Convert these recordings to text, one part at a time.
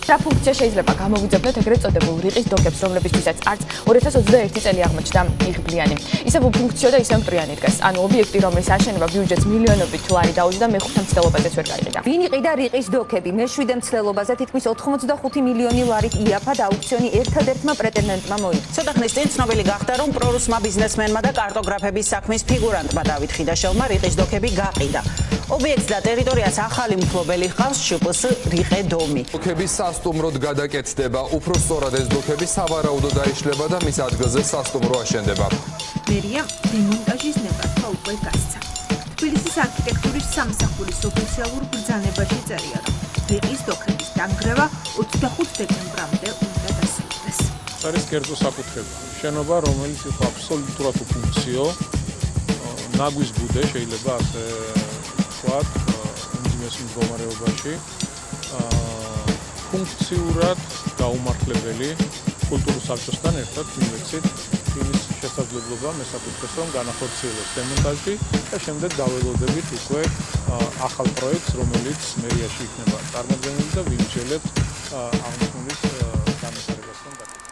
რა ფუნქცია შეიძლება გამოვიძებნოთ ეგრეთ წოდებულ რიყის დოკებს, რომლებისთვისაც არც 2021 წელი აღმოჩნდა იღბლიანი. ისევ უფუნქციო და ისევ მტრიანი დგას. ანუ ობიექტი, რომლის აშენება ბიუჯეტს მილიონობით ლარი დაუჯდა, მეხუთე მცდელობაზეც ვერ გაიყიდა. ვინ იყიდა რიყის დოკები? მეშვიდე მცდელობაზე თითქმის 85 მილიონი ლარით იაფა და აუქციონი ერთადერთმა პრეტენდენტმა მოიგო. ცოტა ხნის წინ ცნობილი გახდა, რომ პრორუსმა ბიზნესმენმა და კარტოგრაფების საქმის ფიგურანტმა დავით ხიდაშელმა რიყის დოკები გაყიდა. ობიექტს და ტერიტორიას ახალი მფლობელი ჰყავს შპს რიყე დომი. დოკები სასტუმროდ გადაკეთდება, უფრო სწორად ეს დოკები სავარაუდოდ დაიშლება და მის ადგილზე სასტუმრო აშენდება. მერია დემონტაჟის ნებართვა უკვე გასცა. თბილისის არქიტექტურის სამსახურის ოფიციალურ ბრძანებაში წერია, რომ რიყის დოკების დანგრევა 25 დეკემბრამდე უნდა დასრულდეს. არის კერძო საკუთრება. შენობა, რომელიც იყო აბსოლუტურად უფუნქციო, ნაგვის ბუდე შეიძლება ასე ვთქვათ, უმძიმეს მდგომარეობაში, ფუნქციურად გაუმართლებელი კულტურულ საბჭოსთან ერთად მივეცით იმის შესაძლებლობა მესაკუთრეს, რომ განახორციელოს დემონტაჟი და შემდეგ დაველოდებით უკვე ახალ პროექტს, რომელიც მერიაში იქნება წარმოდგენილი და ვიმსჯელებთ აღნიშნულის განვითარებასთან დაკავშირებით.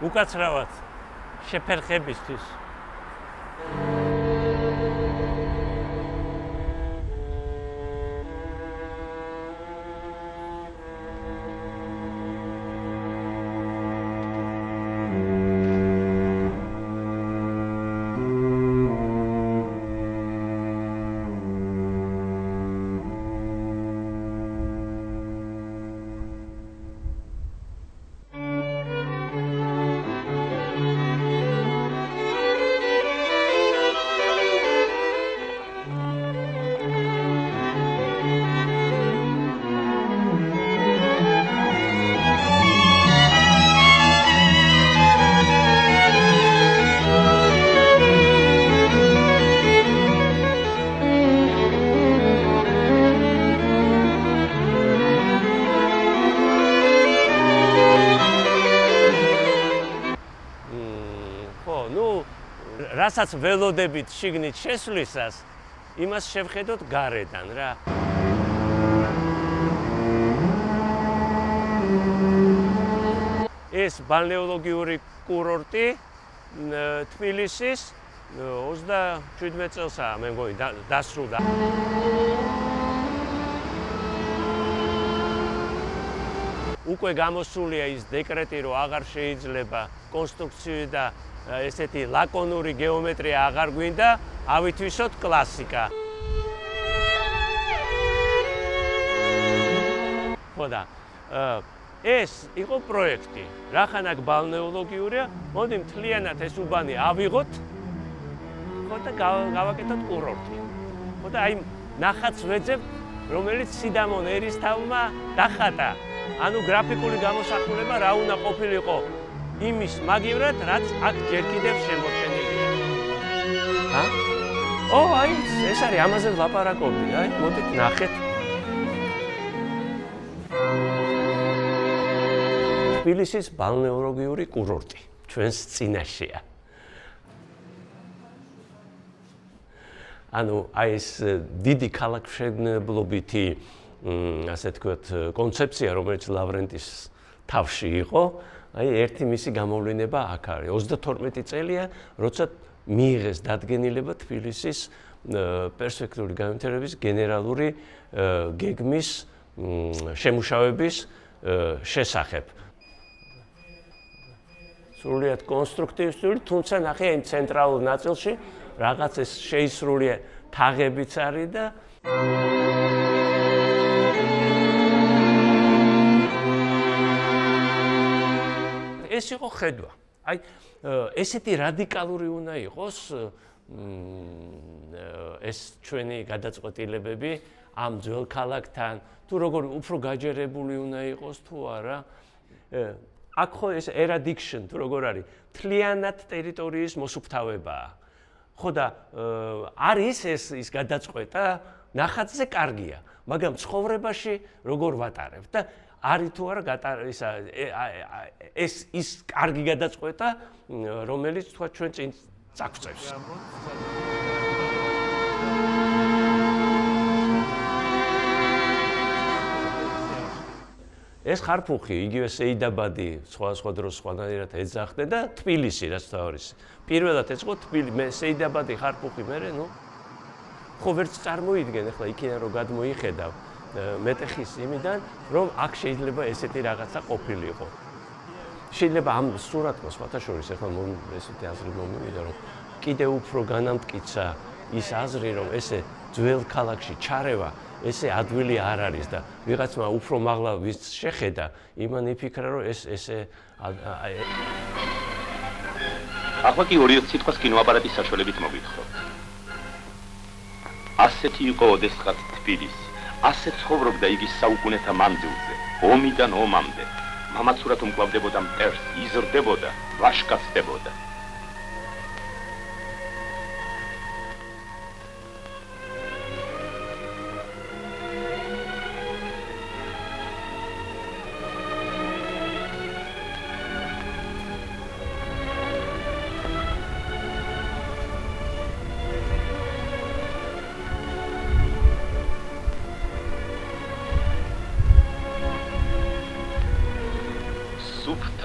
უკაცრავად შეფერხებისთვის. რასაც ველოდებით შიგნით შესვლისას, იმას შევხედოთ გარედან რა. ეს ბალნეოლოგიური კურორტი თბილისის 27 წელსაა, მე მგონი დასრულდა. უკვე გამოსულია ის დეკრეტი, რომ აღარ შეიძლება კონსტრუქცია და ესეთი ლაკონური გეომეტრია აღარ გვინდა, ავითვისოთ კლასიკა. ხოდა, ეს იყო პროექტი, რახან აქ ბალნეოლოგიურია, მოდი მთლიანად ეს უბანი ავიღოთ, ხოდა გავაკეთოთ კურორტი. ხოდა აი ნახატს ვეძებთ, რომელიც სიდამონ ერისთავმა დახატა. ანუ გრაფიკული გამოსახულება რა უნდა ყოფილიყო იმის მაგივრად, რაც აქ ჯერ კიდევ შემორჩენილია. აი, ეს არის ამაზე ვლაპარაკობდი, აი, მოდით ნახეთ. თბილისის ბალნეოლოგიური კურორტი ჩვენს წინაშეა. ანუ აი ეს დიდი ქალაქმშენებლობითი ასე თქვათ კონცეფცია, რომელიც ლავრენტის თავში იყო, აი ერთი მისი გამოვლინება აქ არის. 32 წელია, როცა მიიღეს დადგენილება თბილისის პერსპექტიული განვითარების გენერალური გეგმის შემუშავების შესახებ. სრულიად კონსტრუქტივისტური, თუმცა ნახე იმ ცენტრალურ ნაწილში რაღაც ეს შეისრული თაღებიც არის და ეს იყო ხედვა. აი ესეთი რადიკალური უნდა იყოს ეს ჩვენი გადაწყვეტილებები ამ ძველ ქალაქთან, თუ როგორ უფრო გაჯერებული უნდა იყოს თუ არა. აქ ხო ეს eradiction თუ როგორ არის, მთლიანად ტერიტორიის მოსუფთავებაა. ხო და არის ის გადაწყვეტა, ნახატზე კარგია, მაგრამ ცხოვრებაში როგორ ვატარებ და არის თუ არა ის კარგი გადაწყვეტა, რომელიც თქვა ჩვენ წინ წაგვწევს. ეს ხარფუხი, იგივე სეიდაბადი, სხვა დროს სხვანაირად ეძახდნენ და თბილისი, რაც თავის. პირველად ეწყო თბილისი, სეიდაბადი ხარფუხი, მერე, ხო ვერც წარმოიდგენ, ახლა იქიდან რომ გადმოიხედავ მეტეხის იმიდან, რომ აქ შეიძლება ესეთი რაღაცა ყოფილიყო. შეიძლება ამ სურათმა სხვათა შორის ახლა ესეთი აზრი მომივიდა, რომ კიდევ უფრო განამტკიცა ის აზრი, რომ ესე ძველ ქალაქში ჩარევა ესე ადვილი არ არის და ვიღაცმა უფრო მაღლა ვის შეხედა, იმან იფიქრა, რომ ესე ახლა კი ორი სიტყვას კინოაპარატის საშუალებით მოგვითხრობ. ასეთი იყო ოდესღაც თბილისი. ასე ცხოვრობდა იგი საუკუნეთა მანძილზე, ომიდან ომამდე. მამაცურად უმკლავდებოდა მტერს, იზრდებოდა, ვაშკაცდებოდა.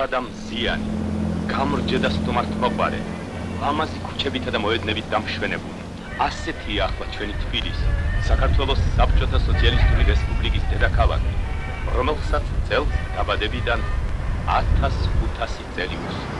და მზიანი გამრჯე და სტუმართ მოყარე. ლამაზი ქუჩებითა და მოედნებით დამშვენებული. ასეთია ახლა ჩვენი თბილისი, საქართველოს საბჭოთა სოციალისტური რესპუბლიკის დედაქალაქი, რომელსაც წელს დაბადებიდან 1500 წელი მოსწონს.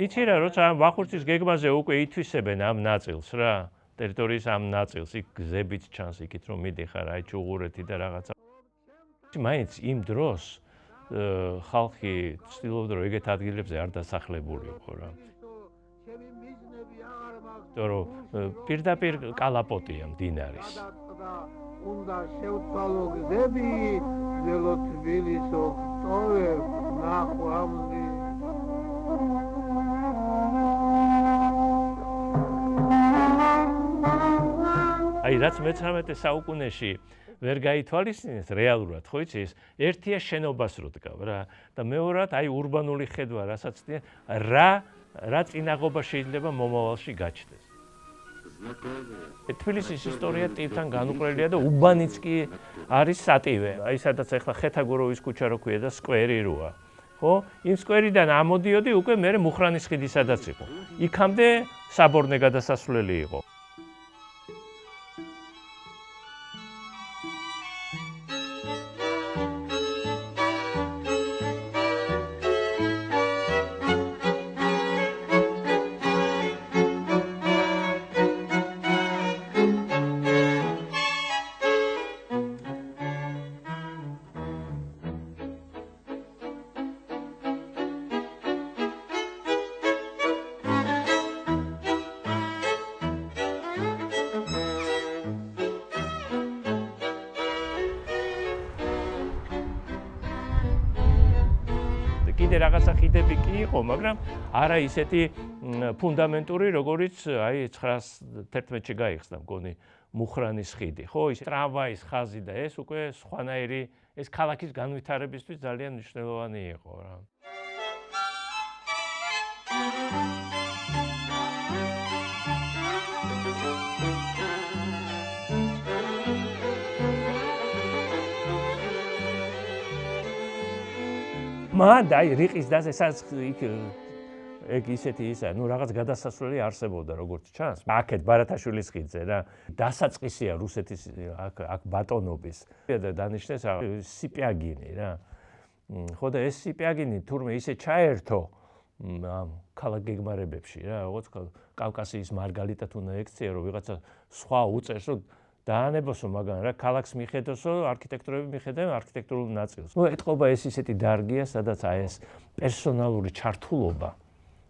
იცი რა, როცა ამ ვახუშტის გეგმაზე უკვე ითვისებენ ამ ნაწილს რა, ტერიტორიის ამ ნაწილს, იქ გზებით ჩანს იქით რომ მიდიხარ, აი ჩუღურეთი და რაღაცა. მაინც იმ დროს ხალხი ცდილობდა რომ ეგეთ ადგილებზე არ დასახლებულიყო რა. რომ პირდაპირ კალაპოტია მდინარის. უნდა შევცვალო გზები, ძველო თბილისო სწორებ ნახვამდი. აი რაც მე-19 საუკუნეში ვერ გაითვალისწინეს რეალურად, ხო იცი, ერთია შენობას რო დგავ რა და მეორად აი ურბანული ხედვა, რასაც რა წინაღობა შეიძლება მომავალში გაჩნდეს. თბილისის ისტორია ტივთან განუყრელია და უბანიც კი არის სატივე. აი სადაც ახლა ხეთაგუროვის ქუჩა რო ქვია და სკვერი როა. ხო? იმ სკვერიდან ამოდიოდი უკვე მე მუხრანის ხიდი სადაც იყო. იქამდე საბორნე გადასასვლელი იყო. კიდე რაღაცა ხიდები კი იყო, მაგრამ არა ისეთი ფუნდამენტური, როგორიც აი 911-ში გაიხსნა მგონი მუხრანის ხიდი, ხო, ის ტრამვაის ხაზი და ეს უკვე სხვანაირი, ეს ქალაქის განვითარებისთვის ძალიან მნიშვნელოვანი იყო რა. მან აი რიყის და ესაც ეგ ისეთი ისა, ნუ რაღაც გადასასვლელი არსებობდა როგორც ჩანს. აქეთ ბარათაშვილის ხიდზე რა, დასაწყისია რუსეთის აქ ბატონობის და დანიშნეს სიპიაგინი რა. ხო და ეს სიპიაგინი თურმე ისე ჩაერთო ამ ქალაქ გეგმარებებში რა, როგორც კავკასიის მარგალიტად უნდა ექცია, რომ ვიღაცა სხვა უწევს, რომ დაანებოსო მაგან რა, ქალაქს მიხედოსო, არქიტექტურები მიხედავენ არქიტექტურულ ნაწილს. ნუ ეთყობა ეს ისეთი დარგია, სადაც აი ეს პერსონალური ჩართულობა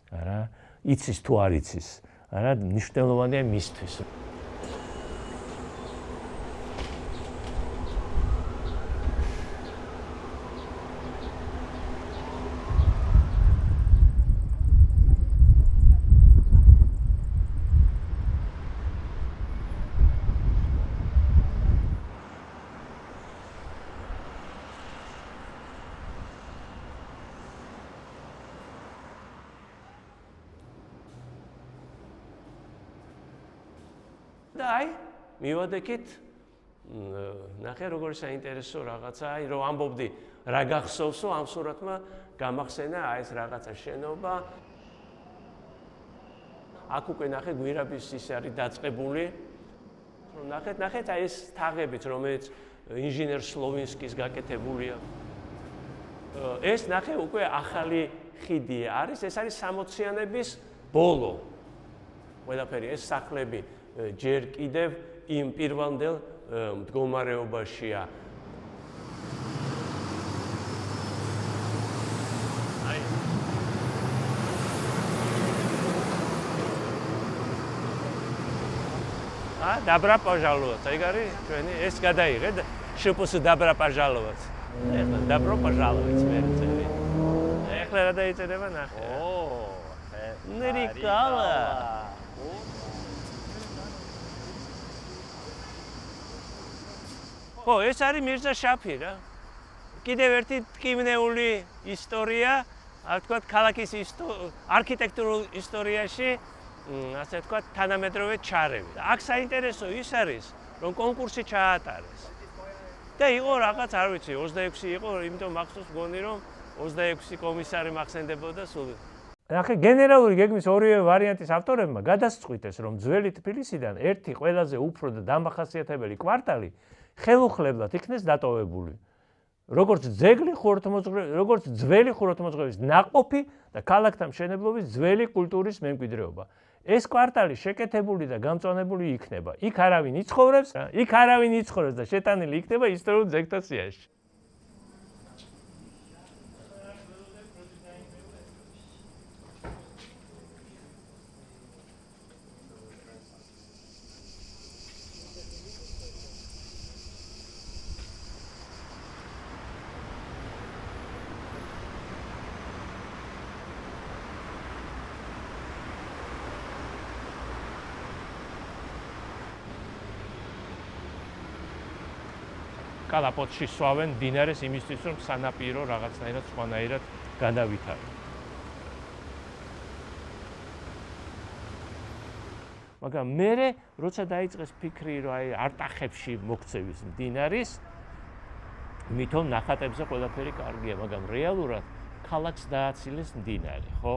რა, იცის თუ არ იცის, რა, მნიშვნელოვანია მისთვის. და აი მივადექით ნახე როგორი საინტერესო რაღაცა, აი რომ ამბობდი რა გახსოვსო ამ სურათმა გამახსენა აი ეს რაღაცა შენობა. აქ უკვე ნახე გვირაბის ის არის დაწყებული. რომ ნახეთ აი ეს თაღებიც რომელიც ინჟინერ სლოვინსკის გაკეთებულია. ეს ნახე უკვე ახალი ხიდი არის, ეს არის 60-იანების ბოლო. ყველაფერი ეს სახლები ჯერ კიდევ იმ პირვანდელ მდგომარეობაშია. Добро пожаловать. Игорь, ჩვენი ეს გადაიღე და შპს добро пожаловать. ეხლა დაბრო пожаловать მერწევი. ეხლა რა დაიწერება ნახე. ნრიკალა. ხო, ეს არის მირზა შაფი რა. კიდევ ერთი ტკივნეული ისტორია, ასე ვთქვათ, ქალაქის არქიტექტურულ ისტორიაში, ასე ვთქვათ, თანამედროვე ჩარევი. აქ საინტერესო ის არის, რომ კონკურსი ჩაატარეს. და იყო რაღაც, არ ვიცი, 26 იყო, იმიტომ მახსოვს მგონი, რომ 26 კომისარი მახსენდებოდა სულ. ახლა გენერალური გეგმის ორივე ვარიანტის ავტორებმა გადასწყვიტეს, რომ ძველი თბილისიდან ერთი ყველაზე უფრო და დამახასიათებელი კვარტალი ხელუხლებლად იქნეს დატოვებული. როგორც ძველი ხუროთმოძღვრების ნაყოფი და ქალაქთა მშენებლობის ძველი კულტურის მემკვიდრეობა. ეს კვარტალი შეკეთებული და გამწვანებული იქნება. იქ არავინ იცხოვრებს და შეტანილი იქნება ისტორიულ ძეგლთა სიაში. კალაპოტში სვავენ დინარეს იმისთვის, რომ სანაპირო რაღაცნაირად სხვანაირად განავითარო. მაგრამ მერე, როცა დაიწყეს ფიქრი, რომ აი არტახებში მოქცევის მდინარის, მithom ნახატებზე ყველაფერი კარგია, მაგრამ რეალურად ქალაქს დააცილეს მდინარე, ხო?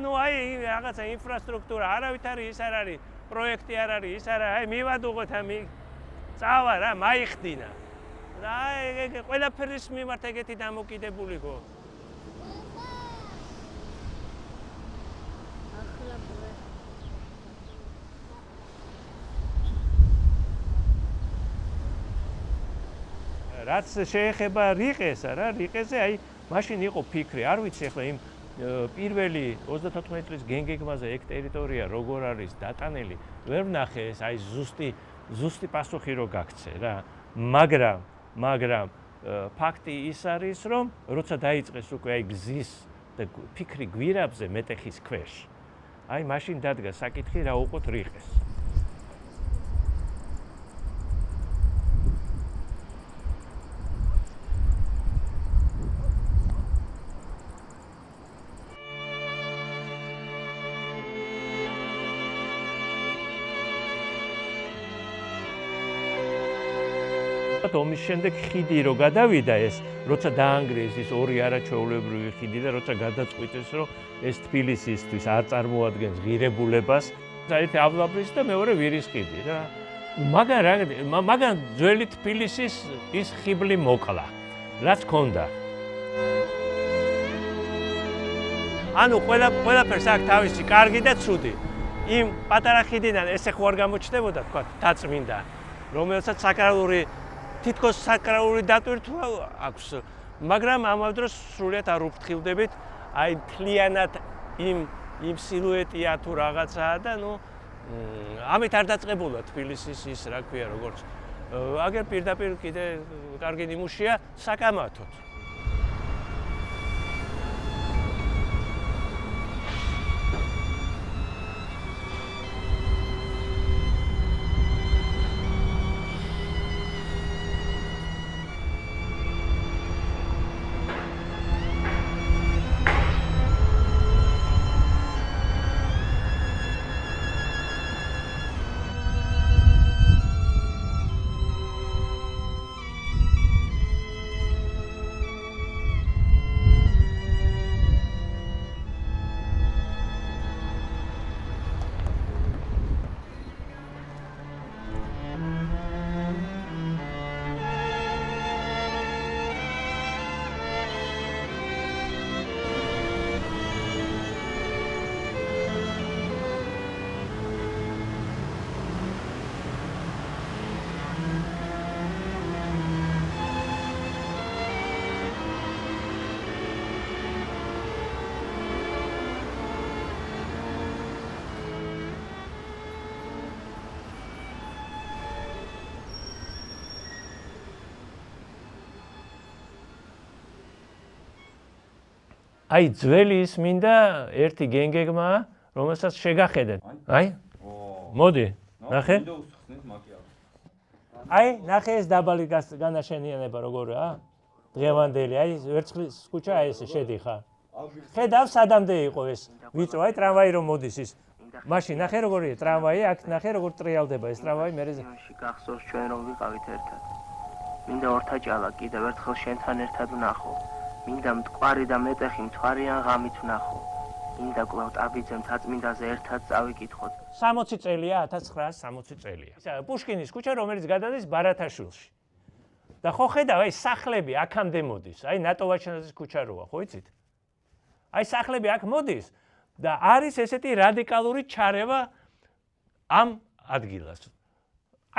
ну აი რაღაცა ინფრასტრუქტურა არავითარი ის არ არის, პროექტი არ არის, ის არა, აი მივადუღოთ ამი წავა რა, მაიხდინა. რა ეგ ყველაფერის მიმართ ეგეთი დამოკიდებული ხო? რაც შეეხება რიყეს, რა, რიყეზე აი მაშინ იყო ფიქრი, არ ვიცი ახლა იმ პირველი 34 წლის გენგეგმაზე ეგ ტერიტორია როგორ არის დატანილი, ვერ ვნახე ეს აი ზუსტი პასუხი რო გაქცე რა. მაგრამ ფაქტი ის არის, რომ როცა დაიწყეს უკვე აი გზის და ფიქრი გვირაბზე მეტეხის ქვეშ, აი მაშინ დადგა საკითხი რა უყოთ რიყეს. ომის შემდეგ ხიდი რო გადავიდა ეს, როცა დაანგრიეს ის ორი არაჩვეულებრივი ხიდი და როცა გადაწყვიტეს, რომ ეს თბილისისთვის არ წარმოადგენს ღირებულებას, ერთი ავლაბრის და მეორე ვირის ხიდი რა. მაგრამ ძველი თბილისის ის ხიბლი მოკლა, რაც ჰქონდა. ანუ ყველაფერს აქვს თავისი კარგი და ცუდი. იმ პატარა ხიდიდან ესე ხო არ გამოჩნდებოდა, თქვა, დაწმინდა, რომელსაც თითქოს საკრალური დატვირთვა აქვს, მაგრამ ამავე დროს სრულიად არ უფრთხილდებით, აი მთლიანად იმ სილუეტია თუ რაღაცაა და ამით არ დაწყებულა თბილისის ის რა ქვია, როგორც აგერ პირდაპირ კიდე კარგი ნიმუშია საკამათოდ. აი ძველი ის მინდა ერთი გენგეგმა, რომელსაც შეგახედეთ. აი? მოდი, ნახე. აი, ნახე ეს დაბალი განაშენიანება როგორია? დღევანდელი, აი ვერცხლის ქუჩა აი ესე შედიხარ. ხედავ სადამდე იყო ეს ვიწრო, აი ტრამვაი რომ მოდის ის. მაშინ ნახე როგორია ტრამვაი, აქ ნახე როგორ ტრიალდება ეს ტრამვაი, მე გახსოვს ჩვენ რომ ვიყავით ერთად. მინდა ორთაჭალა კიდევ ერთხელ შენთან ერთად ვნახო. მინდა მტკვარი და მეტეხი მთვარიან ღამით ვნახო. მინდა კვლავ ტაბიძემ თაწმინდაზე ერთად წავიკითხოთ. 60 წელია, 1960 წელია. პუშკინის ქუჩა, რომელიც გადადის ბარათაშვილში. და ხო ხედავ, აი სახლები აქამდე მოდის. აი ნატოვაჩანაძის ქუჩა როა, ხო იცით? აი სახლები აქ მოდის და არის ესეთი რადიკალური ჩარევა ამ ადგილას.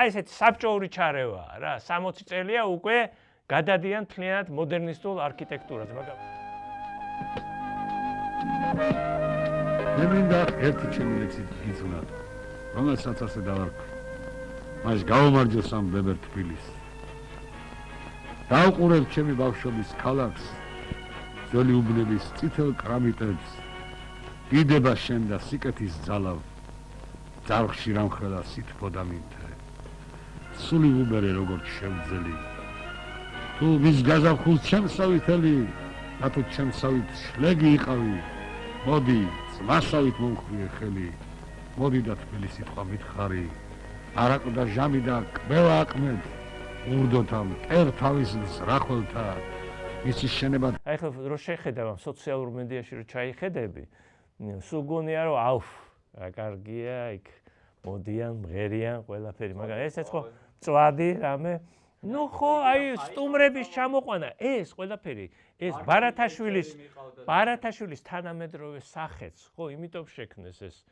აი ესეთი საბჭოური ჩარევაა რა, 60 წელია უკვე გადადიან მთლიანად მოდერნისტულ არქიტექტურაზე, მაგრამ მე მინდა ერთი ჩემი ლექსით გიძღვნა, რომელსაც ასე დავარქვი. მას გავუმარჯოს ამ ბებერ თბილისს. დავყურებ ჩემი ბავშვობის ქალაქს, ძველი უბნების წითელ კრამიტებს, დიდება შენ და სიკეთის ძალავ, ძარღვში რამხელა სითბო და მინთე. სული უბერე როგორც შევძელი. თუ მის გაზაფხულს ჩემსავითელი, რატო ჩემსავით შლეგი იყავი? მოდი, ძმასავით მომხვიე ხელი. მოდი და თბილისი თქვა მითხარი. არაყდა ჟამი და კბელა აყმედ. ურდოთა მტერ თავის ზრახველთა ისი შენება. აი ხო რო შეხედავ ამ სოციალურ მედიაში რო ჩაიხედები, სულ გონია რომ აუφ, რა კარგია იქ მოდიან, მღერიან ყველაფერი, მაგრამ ესეც ხო წვადი რამე. ნუ ხო აი სტუმრების ჩამოყვანა, ეს ყველაფერი, ეს ბარათაშვილის თანამედროვე სახეც, ხო, იმიტომ შექმნეს ეს.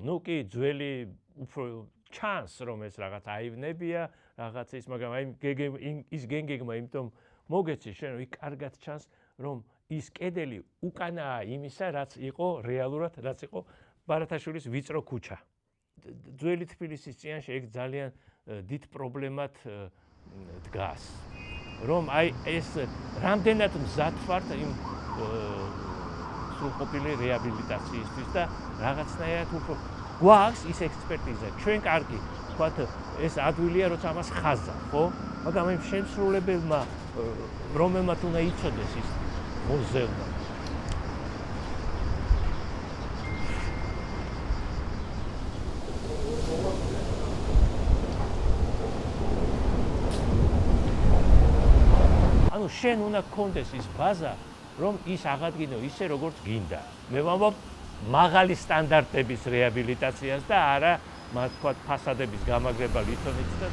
ნუ კი ძველი უფრო ჩანს რომ ეს რაღაც აივნებია, რაღაც ის, მაგრამ აი ის გენგეგმა იმიტომ მოგეცი შენ რომ იქ კარგად ჩანს რომ ის კედელი უკანაა იმისა, რაც იყო რეალურად, რაც იყო ბარათაშვილის ვიწრო ქუჩა. ძველი თბილისის წინაშე ეგ ძალიან დიდ პრობლემად დგას. რომ აი ეს რამდენად მზად ვართ იმ სრულყოფილი რეაბილიტაციისთვის და რაღაცნაირად უფრო გვაქვს ის ექსპერტიზა. ჩვენ კარგი ვთქვათ ეს ადვილია როცა ამას ხაზა, ხო? მაგრამ იმ შემსრულებელმა რომელმაც უნდა იცოდეს ის მოზელმა. ანუ შენ უნდა გქონდეს ის ბაზა, რომ ის აღადგინო ისე როგორც გინდა. მე ვამბობ მაღალი სტანდარტების რეაბილიტაციას და არა მათ თქვათ ფასადების გამაგრება ლითონით და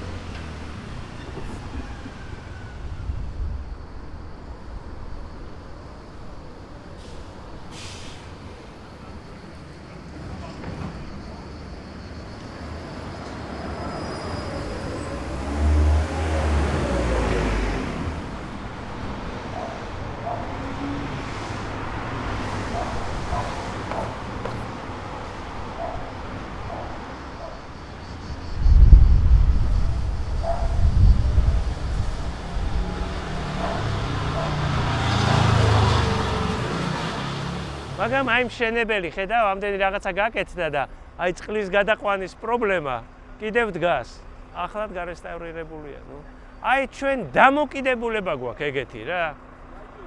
მაგრამ აი მშენებელი ხედავ ამდენი რაღაცა გაკეთდა და აი წყლის გადაყვანის პრობლემა კიდევ დგას. ახლად გარესტავრირებულია, ნუ. აი ჩვენ დამოკიდებულება გვაქვს ეგეთი რა.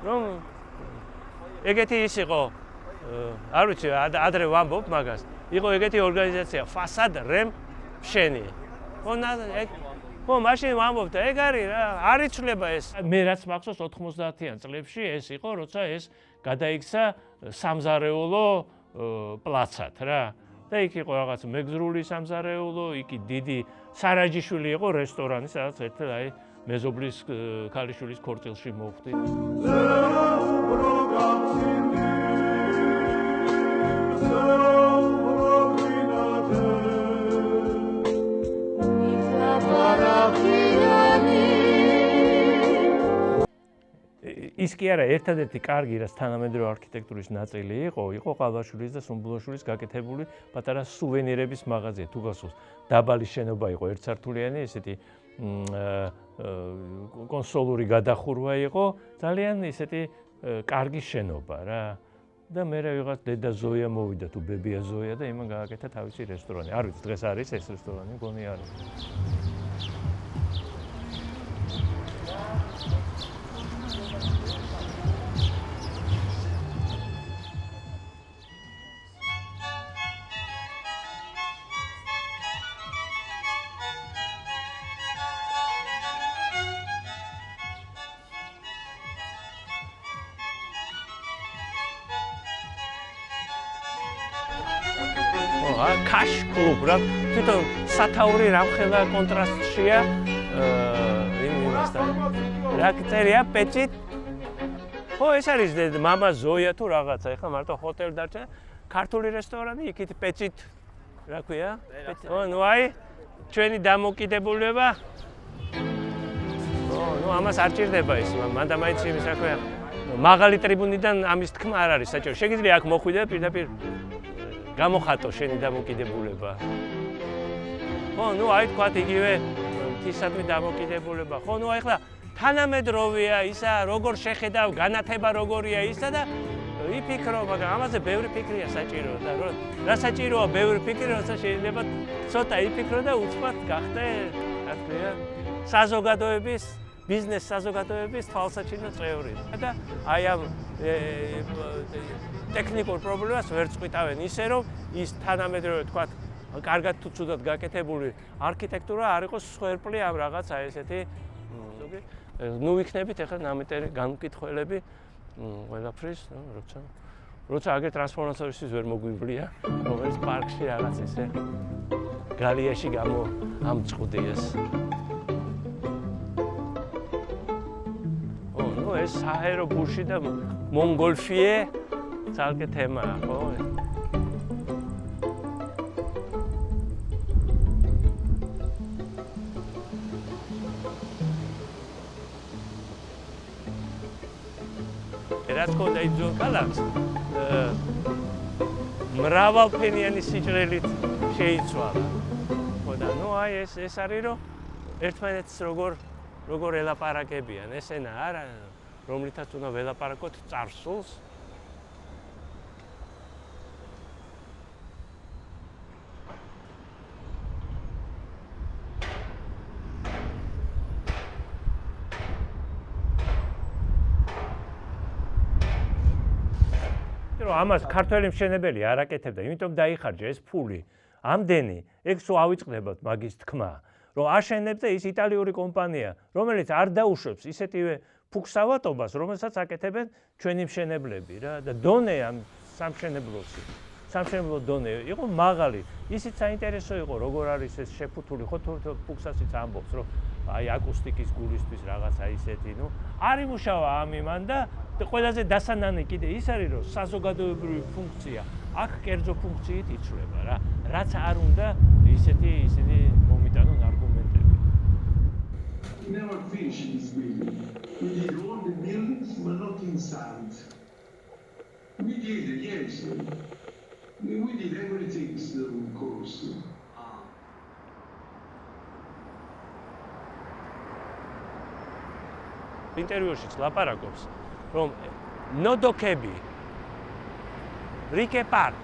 რომ ეგეთი ის იყო, არ ვიცი, ადრე ვამბობ მაგას. იყო ეგეთი ორგანიზაცია ფასად რემ შენი. ხო, მაშინ ვამბობ და ეგ არის რა, არ იცვლება ეს. მე რაც მახსოვს 90-იან წლებში ეს იყო, როცა ეს გადაიქცა სამზარეულო პლაცად რა. და იქ იყო რაღაც მეგზრული სამზარეულო, იქ დიდი სარაჯიშვილი იყო რესტორანი, სადაც ერთ აი მეზობლის ქალიშვილის ქორწილში მოვხდი. ის კი არა, ერთადერთი კარგი, რაც თანამედროვე არქიტექტურის ნაწილი იყო ყალვაშვილის და სუმბულაშვილის გაკეთებული პატარა სუვენირების მაღაზია. თუ გახსოვს, დაბალი შენობა იყო ერთსართულიანი, ესეთი კონსოლური გადახურვა იყო, ძალიან ესეთი კარგი შენობა რა. და მე ვიღაც დედა ზოია მოვიდა თუ ბებია ზოია და იმან გააკეთა თავისი რესტორანი. არ ვიცი დღეს არის ეს რესტორანი, მგონი არის. Cash club რა თვითონ სათაური რამხელა კონტრასტშია იმასთან რა წერია პეჭით ხო ეს არის მამა ზოია თუ რაღაცა ეხლა მარტო ჰოტელი დარჩა ქართული რესტორანი იქით პეჭით რა ქვია ო ნუ აი ჩვენი დამოკიდებულება ნუ ამას არ ჭირდება ის მანდა მაინც იმის რა ქვია მაღალი ტრიბუნიდან ამის თქმა არ არის საჭირო შეგიძლია აქ მოხვიდე პირდაპირ გამოხატო შენი დამოკიდებულება. ხო, ნუ აი თქვათ იგივე თისადმი დამოკიდებულება. ხო, ნუ აი ხლა თანამედროვეა ისა, როგორ შეხედავ, განათება როგორია ისა და იფიქრო, მაგრამ ამაზე ბევრი ფიქრია საჭირო და რა საჭიროა ბევრი ფიქრი, როცა შეიძლება ცოტა იფიქრო და უცბად გახდე, რა თქმა უნდა, საზოგადოების ბიზნეს საზოგადოების თვალსაჩინო წევრი. და აი ამ ტექნიკურ პრობლემას ვერ წვითავენ ისე რომ ის თანამედროვე თქვა კარგად თუ ცუდად გაკეთებული არქიტექტურა არ იყოს სვერპლი ამ რაღაცა ესეთი ზოგი ნუ ვიქნებით ახლა ნამეტერი განკითხველები ყველაფრის როცა აგერ ტრანსფორმაციის ვერ მოგვივლია რომელიც პარკში რაღაც ისე გალიაში ამწყუდი ეს ეს საერო ბურში და მონგოლფიე ძალკე თემაა, ხო? რაც ქონდა იმ ძველ ქალაქს, მრავალფენიანი სიჭრელით შეიცვალა. ხო და ნუ აი ეს არის რომ ერთმანეთს როგორ ელაპარაკებიან, ეს ენა არა რომლითაც უნდა ველაპარაკოთ წარსულს ამას ქართველი მშენებელი არ აკეთებდა, იმიტომ დაიხარჯა ეს ფული. ამდენი, ეგ სულ ავიწყდებათ მაგის თქმა, რომ აშენებს და ის იტალიური კომპანია, რომელიც არ დაუშვებს ისეთივე ფუქსავატობას, რომელსაც აკეთებენ ჩვენი მშენებლები რა და დონე ამ სამშენებლო დონე იყო მაღალი. ისიც საინტერესო იყო, როგორ არის ეს შეფუთული, ხო თუ ფუქსასიც ამბობს, რომ აი აკუსტიკის გულისთვის რაღაცა ისეთი, ნუ არ იმუშავა ამ იმან და ყველაზე დასანანი კიდე ის არის, რომ საზოგადოებრივი ფუნქცია აქ კერძო ფუნქციით იცვლება რა. რაც არ უნდა ისეთი მომიტანონ არგუმენტები. We never finished this building. We did all the buildings, but not inside. We did, yes. We did everything still, of course. ინტერვიუშიც ლაპარაკობს, რომ ნოდოქები, რიკე პარკ,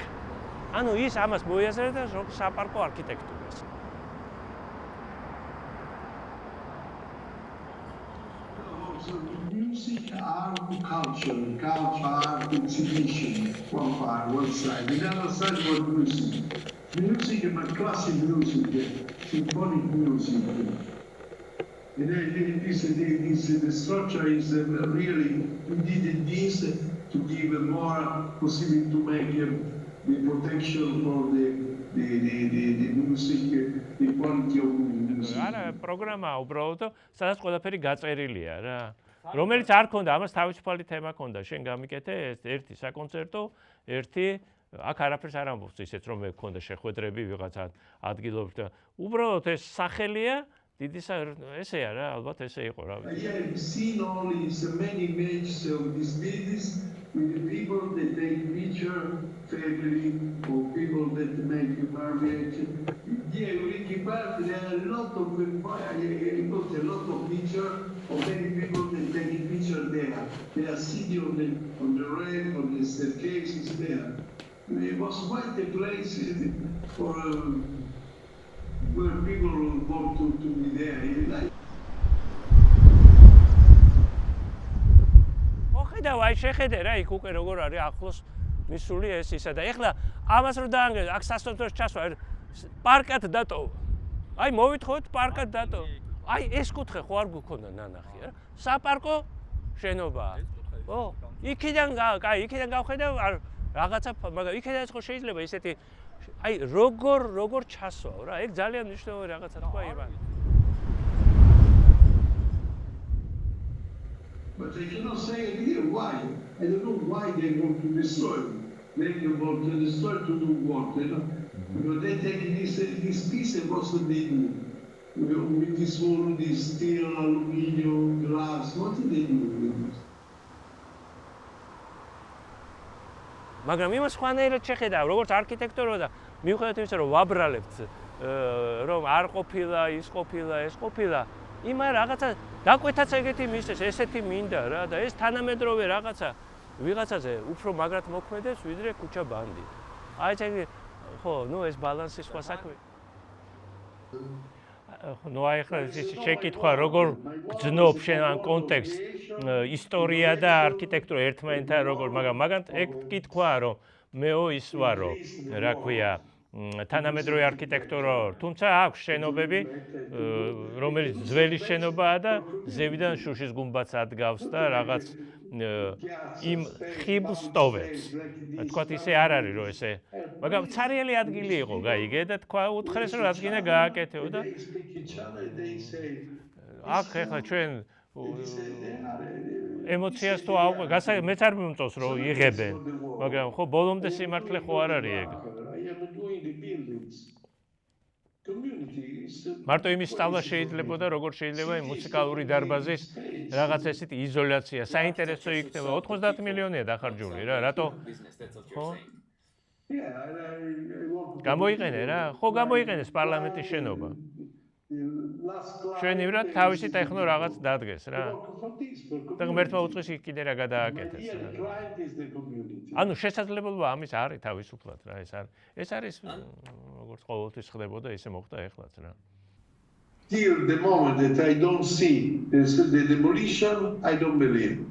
ანუ ის ამას მოიაზრებდა საპარკო არქიტექტურას. Music, art, culture, art exhibition, one side. The other side was music. Music, but classic music, symphonic music. The structure is really, we did this to give more possibility to make the protection for the music, the quality of music. არა, პროგრამა უბრალოდ, სადაც ყველაფერი გაწერილია რა. რომელიც არ ქონდა, ამას თავისუფალი თემა ქონდა. შენ გამიკეთე ერთი საკონცერტო, ერთი აქ არაფერს არ ამბობს ისეთ რომ მე ქონდა შეხვედრები ვიღაცა ადგილობრივ და უბრალოდ ეს სახელია დიდი ესეა რა, ალბათ ესე იყო რა. I've seen all these many images of these buildings with the people that take picture, family, or people that make marriage. Yeah, we fact, there are a lot of I got a lot of pictures of many people that taking pictures there. They are sitting on the ramp, on the staircases there. It was quite a place for where people want to be there. ხედავ, აი შეხედე რა იქ უკვე როგორ არის ახლოს მისული ეს ისა და ეხლა ამას რო დაანგრევ, აქ სასტუმროს ჩასვა, პარკად დატოვა. აი მოვითხოვეთ პარკად დატოვა. აი ეს კუთხე ხო არ გქონდა ნანახი რა. საპარკო შენობაა. ო, იქიდან გავხედავ რაღაცა, მაგრამ იქიდან ხო შეიძლება ისეთი აი როგორ ჩასვაო რა. ეგ ძალიან მნიშვნელოვანი რაღაცა თქვა ირვანი. But they cannot say it here. Why? I don't know why they want to destroy. They want to destroy to do what? You know? Because they take this piece and what they do? With this wall, this steel, aluminium, glass, what do they do with this? მაგრამ იმას ხანერად შეხედავ, როგორც არქიტექტორო და მიუხედავად იმისა, რომ ვაბრალებთ, რომ არ ყოფილა, ის ყოფილა, ეს ყოფილა, იმა რაღაცა დაკვეთაც ეგეთი მისცეს, ესეთი მინდა რა და ეს თანამედროვე რაღაცა ვიღაცაზე უფრო მაგრად მოქმედებს, ვიდრე ქუჩა ბანდი. აი ეს ხო, ნუ ეს ბალანსი სხვა საქმე. ნუ აი ხა შეკითხვა, როგორ გძნობ შენ ამ კონტექსტს, ისტორია და არქიტექტურა ერთმანეთთან როგორ, მაგრამ ეგ კითხვაა, რომ მეო ის ვარ, რომ რა ქვია, თანამედროვე არქიტექტურა, თუმცა აქვს შენობები, რომელიც ძველი შენობაა და ზევიდან შუშის გუმბათს ადგავს და რაღაც იმ ხიბლს ტოვებს. თქვათ ისე არ არის, რომ ესე, მაგრამ ცარიელი ადგილი იყო, გაიგე და თქვა უთხრეს, რომ რაც გინდა გააკეთეო და აქ ეხლა ჩვენ ემოციას თუ მეც არ მიმწონს, რომ იღებენ, მაგრამ ხო ბოლომდე სიმართლე ხო არ არის ეგ. მარტო იმის სწავლა შეიძლება და როგორ შეიძლება იმ მუსიკალური დარბაზის რაღაც ესეთი იზოლაცია, საინტერესო იქნება, 90 მილიონია დახარჯული რა, რატო? ხო? გამოიყენე რა, ხო გამოიყენეს პარლამენტის შენობა. ჩვენივრად თავისი ტექნო რაღაც დადგეს რა. და ღმერთმა უწყის იქ კიდე რა გადააკეთეს. ანუ შესაძლებლობა ამის არის თავისუფლად რა, ეს არის როგორც ყოველთვის ხდებოდა, ისე მოხდა ეხლაც რა. Till the moment that I don't see the demolition, I don't believe.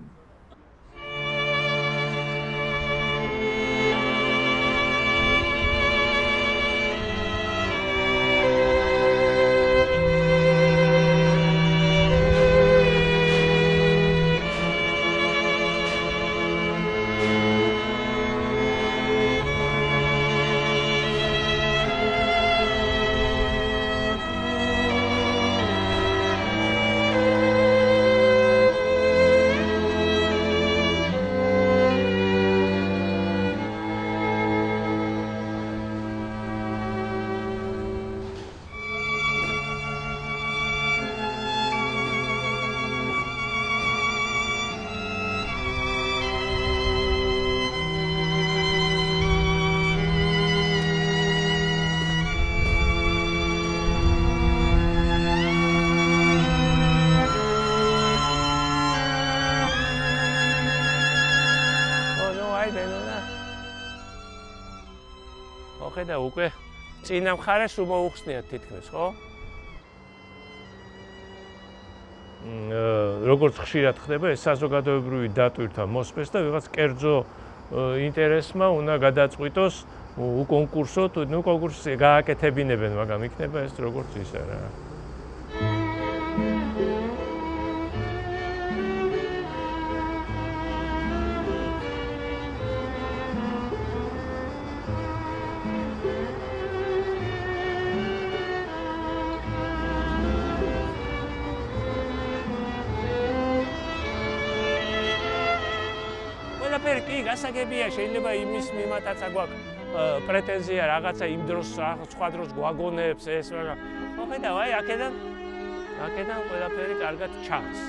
და უკვე წინა მხარეს უმოუხსნიათ თითქმის, ხო? როგორც ხშირად ხდება, ეს საზოგადოებრივი დატვირთვა მოსმეს და ვიღაც კერძო ინტერესმა უნდა გადაწყვიტოს უკონკურსოთ, ნუ კონკურსზე გააკეთებინებენ, მაგრამ იქნება ეს როგორც ისა რა. გასაგებია შეიძლება იმის მიმართაც აგვაქვს პრეტენზია რაღაცა იმ დროს სხვა დროს გვაგონებს ეს მაგრამ ხო ხედავ აი აქედან ყველაფერი კარგად ჩანს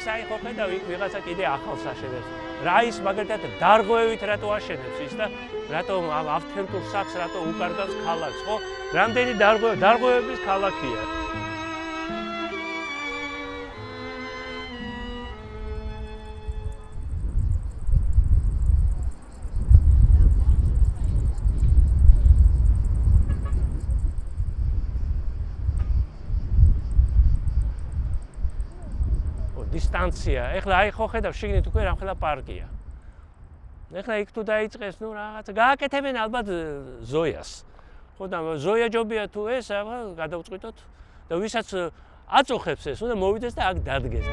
აი ხო ხედავ იქ ვიღაცა კიდე ახალს აშენებს. რა ის მაგალითად დარღვევით რატო აშენებს ის და რატო ამ ავთენტურ სახს რატო უკარგავს ქალაქს, ხო? რამდენი დარღვევების ქალაქია. დისტანცია. ეხლა აი ხო ხედავ შიგნით უკვე რამხელა პარკია. ეხლა იქ თუ დაიწყეს, ნუ რაღაცა გააკეთებენ ალბათ ზოიას. ხო და ზოია ჯობია თუ ეს, აბა გადავწყვიტოთ და ვისაც აწუხებს ეს, უნდა მოვიდეს და აქ დადგეს.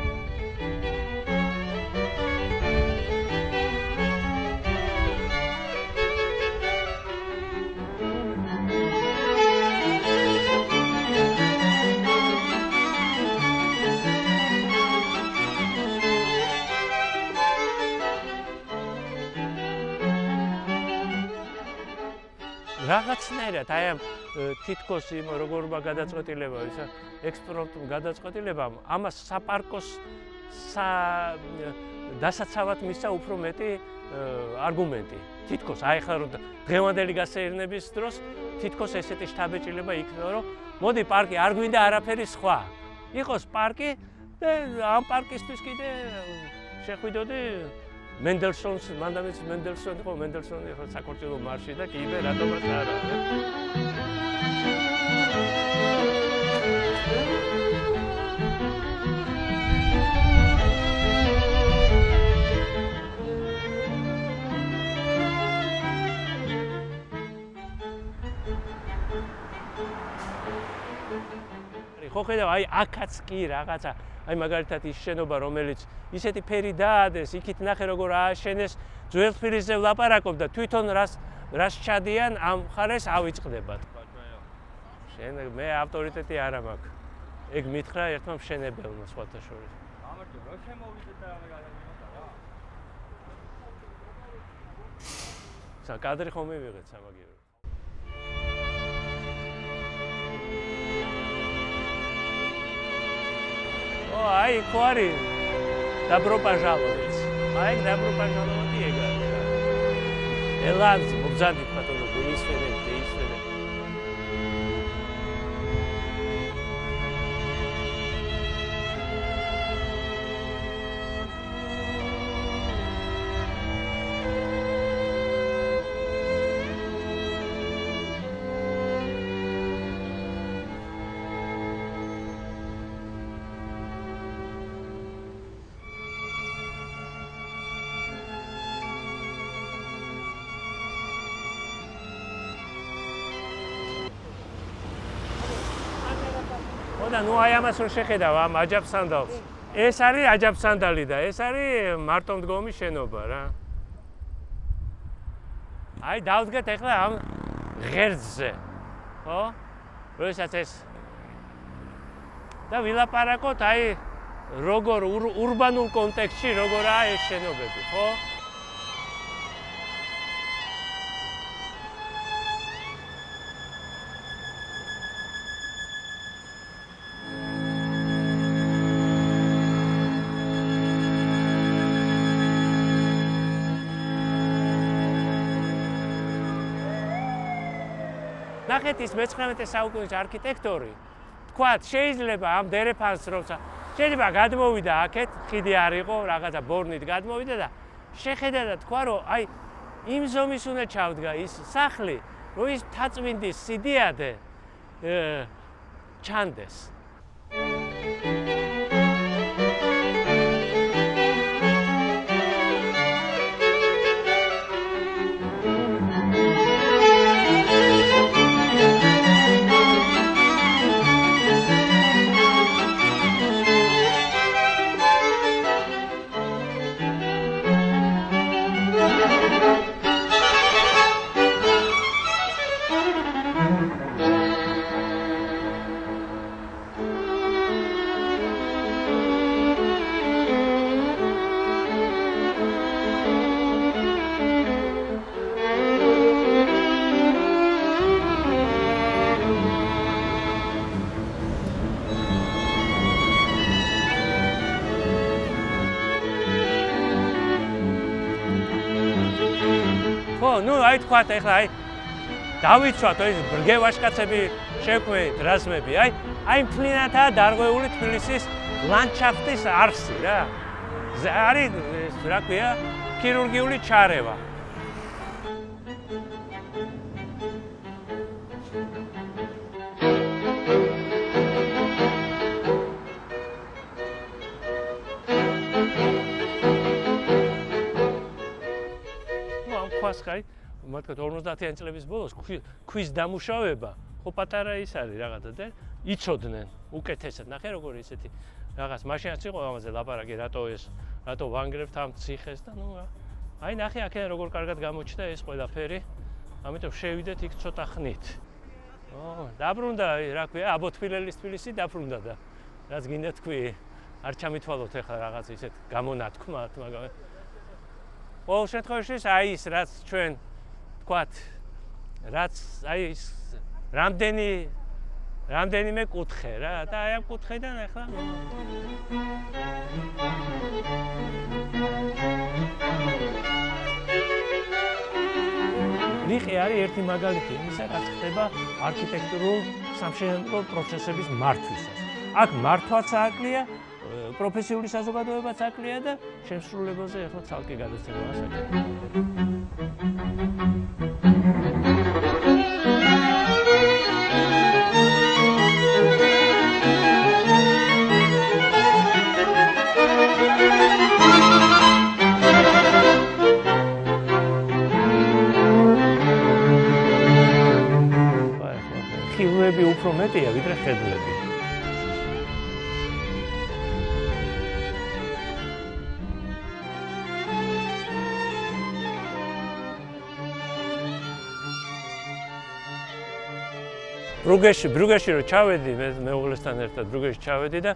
რაღაცნაირად აი ამ თითქოს იმ როგორმა გადაწყვეტილება ისა ექსპრომტ გადაწყვეტილებამ ამას საპარკოს დასაცავად მისცა უფრო მეტი არგუმენტი. თითქოს აი ხა რომ დღევანდელი გასეირნების დროს თითქოს ესეთი შთაბეჭდილება იქნება, რომ მოდი პარკი არ გვინდა არაფერი სხვა. იყოს პარკი და ამ პარკისთვის კიდე შეხვიდოდი მენდელსონს, მანდამიც მენდელსონი იყო, მენდელსონი ხო საქორწილო მარში და კიდე რატომაც არა. ხო ხედავ აი აქაც კი რაღაცა აი მაგალითად ის შენობა რომელიც ისეთი ფერი დაადეს, იქით ნახე როგორ ააშენეს, ძველთბილისზე ვლაპარაკობ და თვითონ რას ჩადიან ამ მხარეს ავიწყდება. შენ მე ავტორიტეტი არ მაქვს. ეგ მითხრა ერთმა მშენებელმა სხვათა შორის. ამარტო რა შემოვიდეთ და ამე გადავიღოთ რა. სა კადრი ხომ მივიღეთ სამაგიერო. Ай, Кори, добро пожаловать. Ай, добро пожаловать, Егор. Эланс, бубзанdik πατώνω, δείσφαιρε. და ნუ აი ამას რო შეხედავ ამ აჯაფსანდალს. ეს არის აჯაფსანდალი და ეს არის მარტომდგომი შენობა რა. აი დავდგეთ ახლა ამ ღერძზე. ხო? როდესაც ეს და ვილაპარაკოთ აი როგორ ურბანულ კონტექსტში როგორაა ეს შენობები, ხო? ნახეთ ის მე-19 საუკუნის არქიტექტორი თქვათ შეიძლება ამ დერეფანს როცა შეიძლება გადმოვიდა აქეთ ხიდი არ იყო რაღაცა ბორნით გადმოვიდა და შეხედა და თქვა რომ აი იმ ზომის უნდა ჩავდგა ის სახლი რომ ის თაწმინდის სიდიადე ჩანდეს. ნუ აი თქვათ ეხლა აი დავიცვათ ეს ბრგე ვაჟკაცები შექმნით რაზმები. აი მთლიანადაა დარღვეული თბილისის ლანდშაფტის არსი რა. არის რა ქვია ქირურგიული ჩარევა. ხაი მათქეთ 50-იან წლების ბოლოს ქვის დამუშავება ხო პატარა ის არის რაღაცა და იცოდნენ უკეთესად ნახე როგორ ისეთი რაღაც მაშინაც იყო ამაზე ლაპარაკი რატო ვანგრევთ ამ ციხეს და ნუ აი ნახე აქედან როგორ კარგად გამოჩნდა ეს ყველაფერი ამიტომ შევიდეთ იქ ცოტა ხნით დაბრუნდა რა ქვია აბოთფილელის თბილისი დაბრუნდა და რაც გინდა თქვი არ ჩამithვალოთ ახლა რაღაც ისეთ გამონათქმად მაგრამ ყოველ შემთხვევაში აი ის რაც ჩვენ თქვათ რაც აი ის რამდენიმე კუთხე რა და აი ამ კუთხედან ახლა რიყი არის ერთი მაგალითი იმისა რაც ხდება არქიტექტურულ სამშენებლო პროცესების მართვისას აქ მართვაც აკლია პროფესიული საზოგადოებაც აკლია და შემსრულებელზე ახლა ცალკე გადაცემაა საქმე. ხილვები უფრო მეტია ვიდრე ხედვები. ბრუგეში რო ჩავედი მეუღლესთან ერთად ბრუგეში ჩავედი და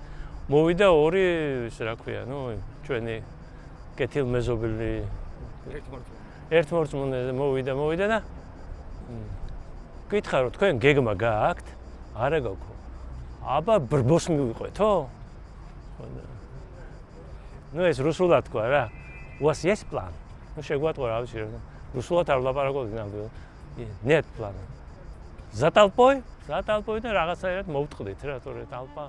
მოვიდა ორი ის რა ქვია ნუ ჩვენი კეთილმეზობელი ერთმორწმუნე მოვიდა და გითხრა რომ თქვენ გეგმა გააქვთ არა გაქვთ აბა ბრბოს მივიყვეთო ნუ ეს რუსულად თქვა რა у вас есть план ну შეგვატყო რა ვიცი რუსულად არ ვლაპარაკობდი ნამდვილად нет плана за толпой და რაღაცაერად მოვტყდით რა თორე ტალპა